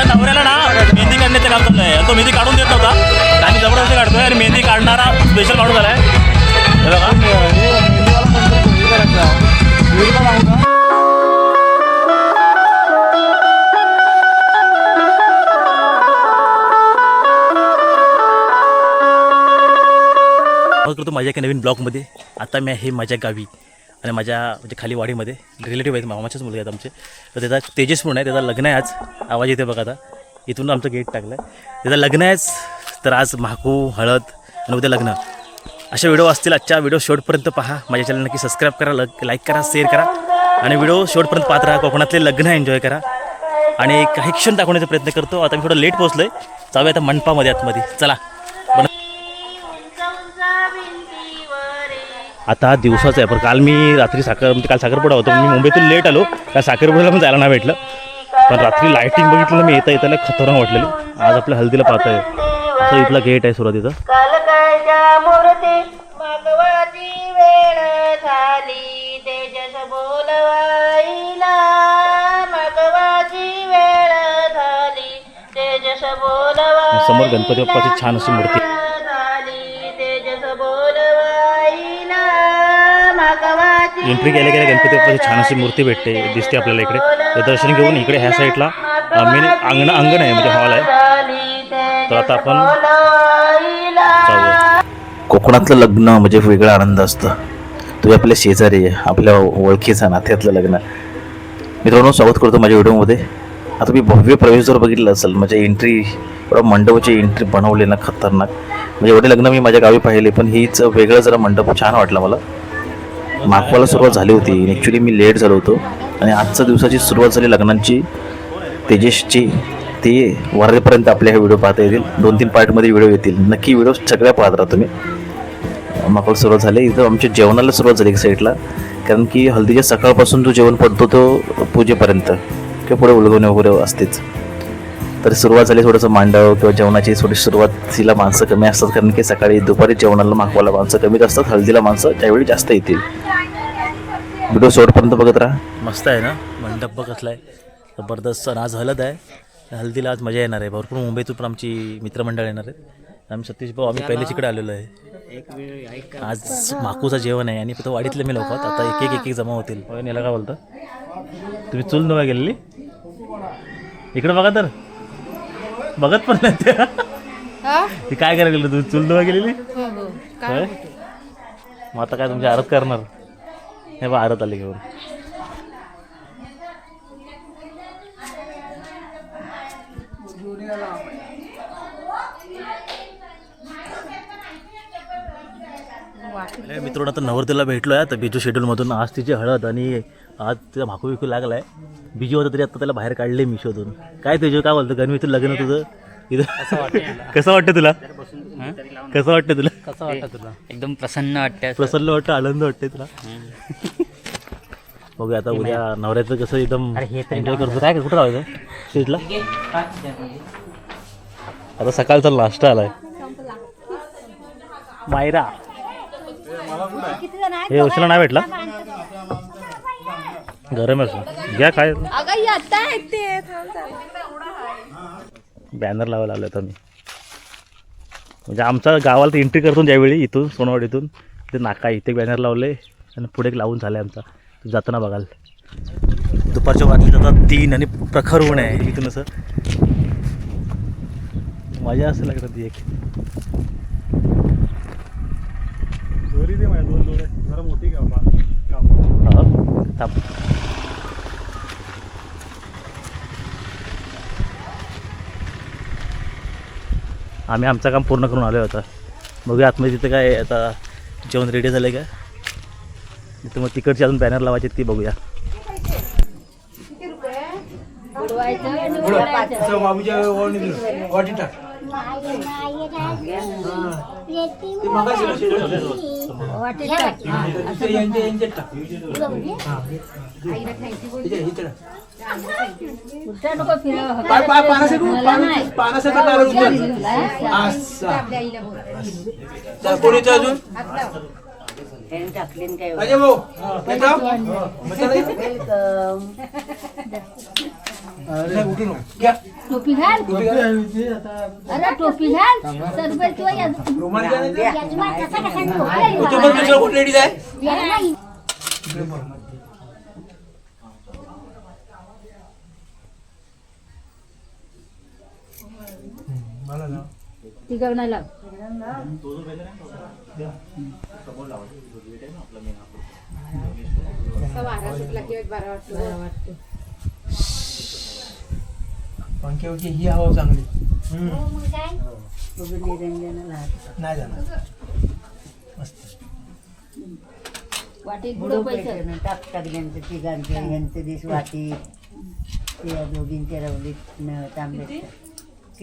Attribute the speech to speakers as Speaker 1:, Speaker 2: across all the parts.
Speaker 1: नवऱ्याला ना मेहंदी काढण्याचं काम चाललं आहे. तो मेहंदी काढून देत नव्हता, आम्ही जबरदस्ती काढतोय आणि मेहंदी काढणारा स्पेशल माणूस झाला आहे. हे बघा करतो माझ्या एका नवीन ब्लॉगमध्ये. आता मी आहे माझ्या गावी आणि माझ्या म्हणजे खाली वाडीमध्ये रिलेटिव्ह आहेत, मामाचेच मुलगे आहेत आमचे. तर त्याचा तेजस म्हणून आहे, त्याचा लग्न आहे आज. आवाज येते बघा आता, इथून आमचं गेट टाकलं आहे. त्याचं लग्न आहेच. तर आज म्हाकू हळद आणि उद्या लग्न. अशा व्हिडिओ असतील. आजच्या व्हिडिओ शेवटपर्यंत पहा. माझ्या चॅनल नक्की सबस्क्राईब करा, लाईक करा, शेअर करा आणि व्हिडिओ शेवटपर्यंत पाहत राहा. कोकणातले लग्न एन्जॉय करा आणि काही क्षण दाखवण्याचा प्रयत्न करतो. आता मी थोडं लेट पोहोचलो आहे. जाऊया आता मंडपामध्ये आतमध्ये. चला. आता दिवसाचं आहे, पण काल मी रात्री काल साखरपुडा होतो. मी मुंबईतून लेट आलो, काल साखरपुड्याला पण जायला नाही भेटलं. पण रात्री लाईटिंग बघितलं मी येता खतरनाक वाटलेली. आज आपल्या हल्दीला पाहत आहे. असं इथला गेट आहे सुरुवातीचा. समोर गणपती बाप्पाची छान अशी मूर्ती. एंट्री केल्या गणपती बाप्पाची छान अशी मूर्ती दिसते आपल्याला इकडे. ते दर्शन घेऊन इकडे ह्या साईडला मेन अंगण आहे, म्हणजे हॉल आहे. तर आता आपण जाऊया. कोकणातलं लग्न म्हणजे वेगळा आनंद असतो. तुझे आपले शेजारी आपल्या ओळखीचा नात्यातलं लग्न. मित्रांनो, स्वागत करतो माझ्या व्हिडिओमध्ये. आता मी भव्य प्रवेश जर बघितलं असेल, म्हणजे एंट्री एवढं मंडपाची एंट्री बनवली ना खतरनाक. म्हणजे एवढे लग्न मी माझ्या गावी पाहिले, पण हीच वेगळं जरा मंडप छान वाटलं मला. मागवाला सुरुवात झाली होती. ॲक्च्युली मी लेट झालो होतो आणि आजच्या दिवसाची सुरुवात झाली लग्नांची तेजसची. ते वरेपर्यंत आपल्या हे व्हिडिओ पाहता येतील. 2-3 पार्टमध्ये व्हिडिओ येतील. नक्की व्हिडिओ सगळ्या पाहत राहा तुम्ही. मागवाला सुरुवात झाली. इथं आमच्या जेवणाला सुरुवात झाली एक साईडला, कारण की हल्दीच्या सकाळपासून जो जेवण पडतो तो पूजेपर्यंत किंवा पुढे उलगवणे वगैरे असतेच. तर सुरुवात झाली. थोडंसं मांडव किंवा जेवणाची थोडी सुरुवातीला माणसं कमी असतात, कारण की सकाळी दुपारी जेवणाला मागवायला माणसं कमीच असतात. हल्दीला माणसं त्यावेळी जास्त येतील. व्हिडिओ शेवटपर्यंत बघत राहा. मस्त आहे ना मंडप बघ कसला आहे, जबरदस्त. आज हळद आहे, हल्दीला आज मजा येणार आहे. भरपूर मुंबईतून पण आमची मित्रमंडळ येणार आहेत. आम्ही सतीश भाऊ आम्ही पहिलेच इकडे आलेलो आहे. आज माकूचं जेवण आहे आणि फक्त वाडीतले मी लोक आहोत. आता एक जमा होतील. याला काय बोलतं तुम्ही? चूल नव्या गेलेली इकडे बघा, तर बघत पण नाही ते काय करायला गेलं. तुम्ही चूल नव्या गेलेली. मग आता काय तुमची आरत करणार? हे बा आरत आली घेऊन. मित्रांनो, आता नवरदेवाला भेटलो आहे. तर बिजू शेड्यूलमधून आज तिची हळद आणि आज तिचा भाकू विकू लागला आहे. बिजू होता तरी आता त्याला बाहेर काढले मी शोधून. काय तेजू काय बोलतो? गणपतीचं लग्न तुझं इथं कसं वाटतं तुला? कसं वाटतं तुला?
Speaker 2: एकदम प्रसन्न वाटतं.
Speaker 1: प्रसन्न वाटतं, आनंद वाटते तुला? बघूया आता उद्या नवऱ्याचं कसं एकदम एन्जॉय करतो. काय कुठं राहायचं स्टेजला? आता सकाळचा नाश्ता आलाय. मायरा हे उशिरा नाही भेटला. गरम आहे घ्या काय. बॅनर लावायला आलो आता मी. म्हणजे आमच्या गावाला तर एंट्री करतो ज्यावेळी इथून सोनवाडीतून इथे नाका इथे बॅनर लावले आणि पुढे एक लावून झालं आहे आमचा. जाताना बघाल. दुपारच्या वाजले जातात 3 आणि प्रखर ऊन आहे इथून. असं मजा असं लागतं ती एक. आम्ही आमचं काम पूर्ण करून आलो होता. बघूया आतमध्ये तिथं काय आता जेवण रेडी झालं का. तिथं मग तिकडची अजून बॅनर लावायचे ती बघूया.
Speaker 3: त्यांनी टाकली न काय
Speaker 4: अजय भाऊ येतो?
Speaker 3: वेलकम.
Speaker 4: नाही, उठू नको. घ्या.
Speaker 5: टोपी घाल अरे टोपी घाल सरबत किंवा
Speaker 4: रुमाल घ्या नाही तर.
Speaker 5: याजमान कसा कसा
Speaker 4: तुमच्याकडे दुसरं कोण लेडीज आहे इकडे बरं. मला ना
Speaker 5: तिकडनं लाव
Speaker 4: पंख्यावरची ही हवा चांगली
Speaker 3: निरंजनाला हात.
Speaker 4: नाही जाणार मस्त
Speaker 5: वाटेत
Speaker 3: बुडो
Speaker 5: बुडो पैसे
Speaker 3: पैसे टाक टाकल्यांचं तिघांचे यांचे दिस वाटी त्या दोघींच्या रवलीत तांबे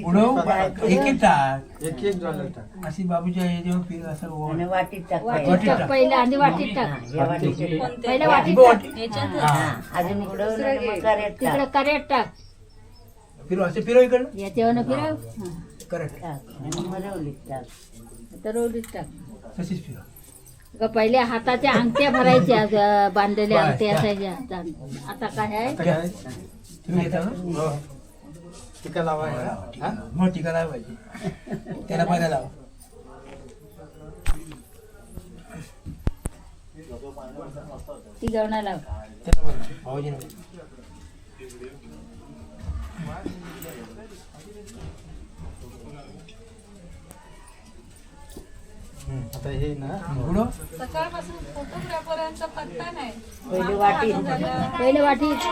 Speaker 4: उडव एक एक टाक अशी बाबूच्या याच्यावर फिर असं ओढ.
Speaker 3: आणि वाटीत टाक
Speaker 4: वाटीत टाक.
Speaker 5: पहिला आणि वाटीत टाक
Speaker 3: या वाटीत
Speaker 5: पहिला वाटीत टाक
Speaker 3: अजून बुडवलं आणि मग करेक्ट
Speaker 5: तिकडे
Speaker 3: टाक
Speaker 5: करेट टाक
Speaker 4: फिरव असं फिरव इकडनं
Speaker 5: याच्यावर फिरव
Speaker 4: करेक्ट
Speaker 3: टाक आणि मग रवलीत टाक
Speaker 5: तर रोलीत टाक
Speaker 4: तशीच फिरव
Speaker 5: का पहिले हाताच्या अंगठ्या भरायच्या बांधलेल्या
Speaker 4: बाय.
Speaker 5: अंगठ्या असायच्या आता काय आहे
Speaker 4: आता काय तुम्ही येता ना टीका लावायला मग टीका लावा पाहिजे त्याला पहिला लावा
Speaker 5: ती गवणा लाव
Speaker 4: त्याला बघा भाऊजी नाही आता हे ना उडव
Speaker 6: सकाळपासून फोटोग्राफरांचा पत्ता नाही.
Speaker 3: पहिले वाटीत
Speaker 5: पहिले वाटीत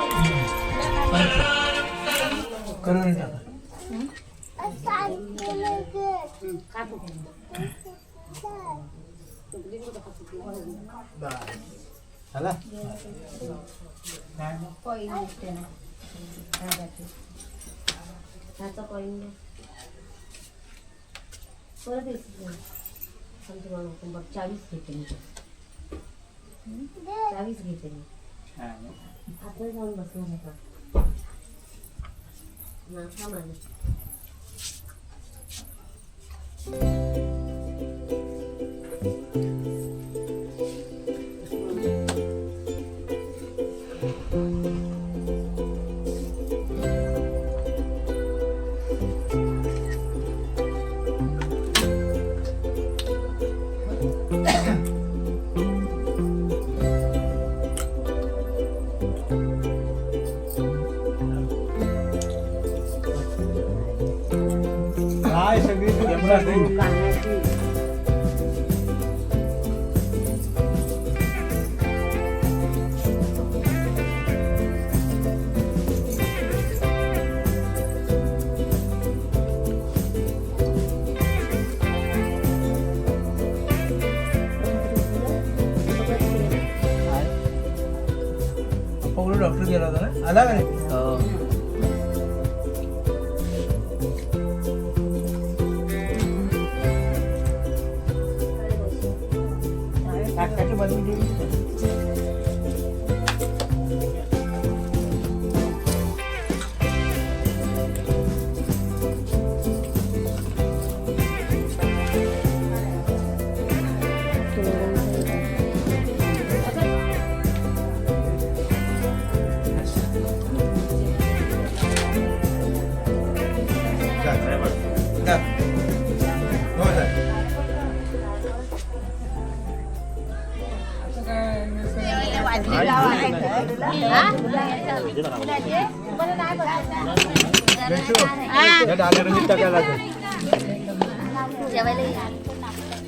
Speaker 4: करून टाका झाला
Speaker 7: चाळीस घेते मी 40 घेते मी आता जाऊन बसणार आहे का ना थांबा
Speaker 4: काय सगळी कॅमेरा
Speaker 3: लहानाची
Speaker 4: डॉक्टर गेला होता ना आला का नाही काटाची बाजू दिली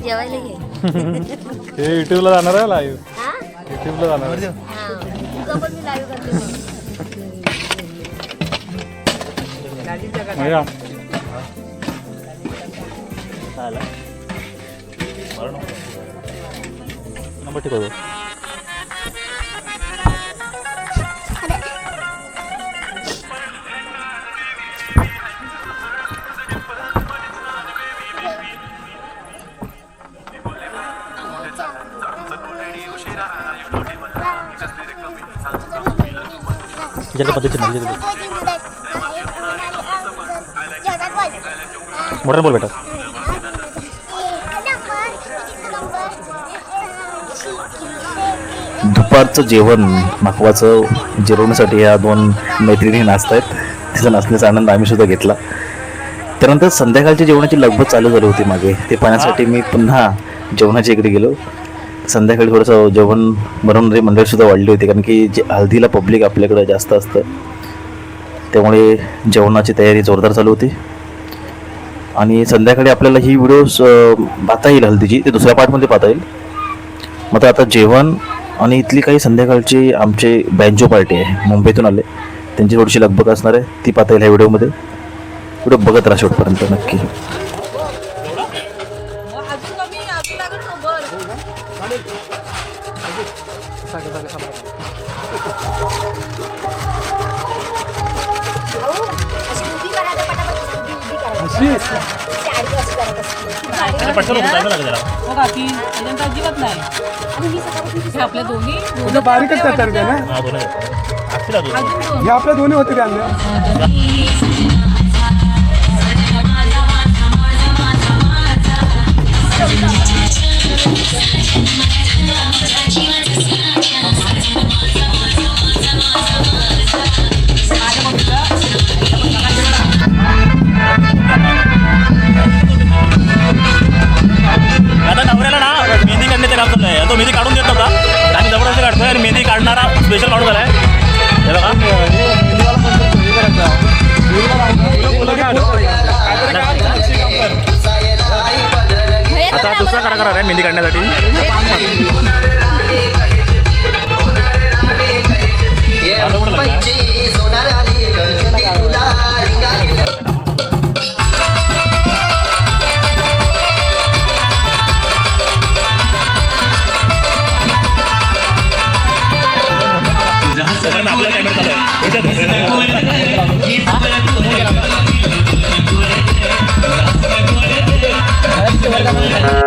Speaker 5: जेवायला घे
Speaker 8: हे युट्यूबला जाणार आहे लाईव्ह युट्यूबला जाणार आहे.
Speaker 5: पण मी लाईव्ह करते
Speaker 8: या. नंबर ठीक होतो ज्याच्या पद्धतीने मोठ्याने बोल बेटा
Speaker 1: दुपारचं जेवण माकवाचं जिरवण्यासाठी या 2 मैत्रिणी नाचत आहेत. तिचा नाचण्याचा आनंद आम्ही सुद्धा घेतला. त्यानंतर संध्याकाळची जेवणाची लगबग चालू झाली होती मागे. ते पाहण्यासाठी मी पुन्हा जेवणाच्या इकडे गेलो. संध्याकाळी थोडंसं जेवण बनवणारी मंडळीसुद्धा वाढली होती, कारण की जे हळदीला पब्लिक आपल्याकडे जास्त असतं, त्यामुळे जेवणाची तयारी जोरदार चालू होती. आणि संध्याकाळी आपल्याला ही व्हिडिओ पाहता येईल हल्दीची, ते दुसऱ्या पार्टमध्ये पाहता येईल. मग आता जेवण आणि इथली काही संध्याकाळची आमचे बँजो पार्टी आहे, मुंबईतून आले, त्यांची थोडीशी लगबग असणार आहे, ती पाहता येईल ह्या व्हिडिओमध्ये. व्हिडिओ बघत राहा शेवटपर्यंत नक्की.
Speaker 6: आपल्या दोन्ही
Speaker 4: बारीकच करतात का ना? हे आपल्या दोन्ही होते का
Speaker 9: आता नवऱ्याला ना मेहंदी काढण्याचं काम चालू आहे. तो मेहंदी काढून देत होता आणि जबरदस्ती काढतोय आणि मेहंदी काढणारा स्पेशल माणूस आलाय. हे बघा आता दुसरा कलाकार आहे मेहंदी काढण्यासाठी. आपला कॅमेरा चालू आहे.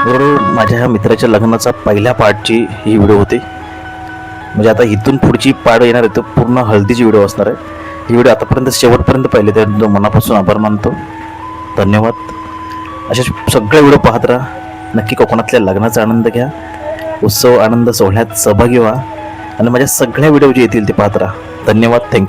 Speaker 1: बरोबर माझ्या ह्या मित्राच्या लग्नाचा पहिल्या पार्टची ही व्हिडिओ होती. म्हणजे आता इथून पुढची पार्ट येणार आहे तो पूर्ण हळदीची व्हिडिओ असणार आहे. ही व्हिडिओ आतापर्यंत शेवटपर्यंत पाहिले त्या मनापासून आभार मानतो. धन्यवाद. अशा सगळे व्हिडिओ पाहत राहा. नक्की कोकणातल्या लग्नाचा आनंद घ्या, उत्सव आनंद सोहळ्यात सहभागी व्हा आणि माझ्या सगळ्या व्हिडिओ जे येतील ते पाहत राहा. धन्यवाद. थँक्यू.